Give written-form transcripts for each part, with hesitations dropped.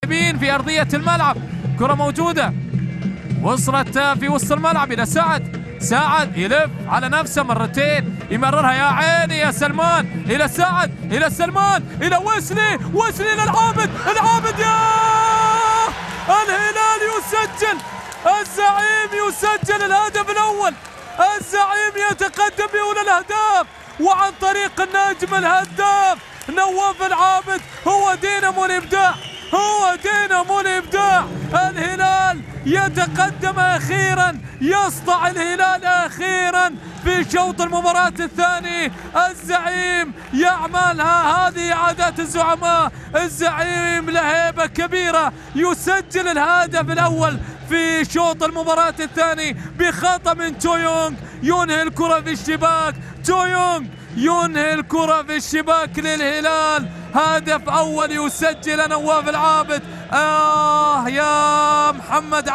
اللاعبين في أرضية الملعب. كرة موجودة، وصلت في وسط الملعب إلى سعد يلف على نفسه مرتين، يمررها يا عيني يا سلمان إلى سعد، إلى سلمان، إلى ويسلي للعابد، يا الهلال يسجل، الزعيم يسجل الهدف الأول، الزعيم يتقدم بأولى الأهداف، وعن طريق النجم الهداف نواف العابد. هو دينامو الإبداع، الهلال يتقدم أخيرا، يسطع الهلال أخيرا في شوط المباراة الثاني. الزعيم يعملها، هذه عادات الزعماء، الزعيم له هيبة كبيرة، يسجل الهدف الأول في شوط المباراة الثاني بخطأ من تويونغ، ينهي الكرة في الشباك، تويونغ ينهي الكرة في الشباك للهلال. هدف أول يسجل نواف العابد. يا محمد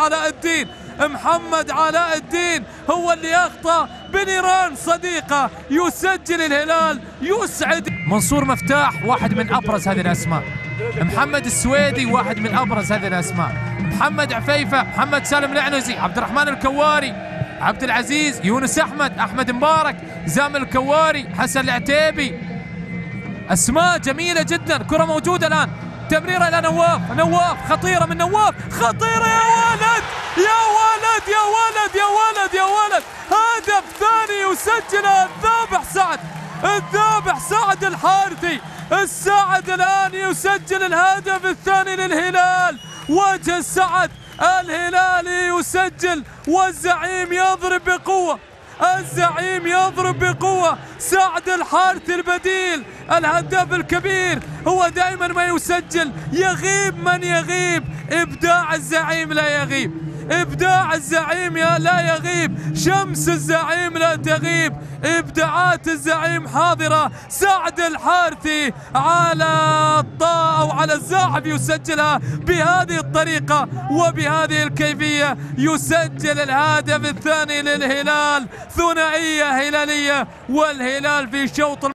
علاء الدين هو اللي أخطأ بنيران صديقه، يسجل الهلال، يسعد. منصور مفتاح واحد من أبرز هذه الأسماء، محمد السويدي واحد من أبرز هذه الأسماء، محمد عفيفة، محمد سالم العنزي، عبد الرحمن الكواري، عبد العزيز، يونس أحمد مبارك، زامل الكواري، حسن العتيبي، أسماء جميلة جدا. كرة موجودة الآن، تمريرة إلى نواف، خطيرة من نواف، خطيرة يا ولد، هدف ثاني يسجله الذابح سعد الحارثي. السعد الآن يسجل الهدف الثاني للهلال، وجه السعد الهلالي يسجل، والزعيم يضرب بقوة، سعد الحارثي البديل، الهداف الكبير، هو دائما ما يسجل، يغيب من يغيب، إبداع الزعيم لا يغيب، شمس الزعيم لا تغيب، إبداعات الزعيم حاضرة. سعد الحارثي على الطاء أو على الزاحف يسجلها بهذه الطريقة وبهذه الكيفية، يسجل الهدف الثاني للهلال. ثنائية هلالية، والهلال في شوط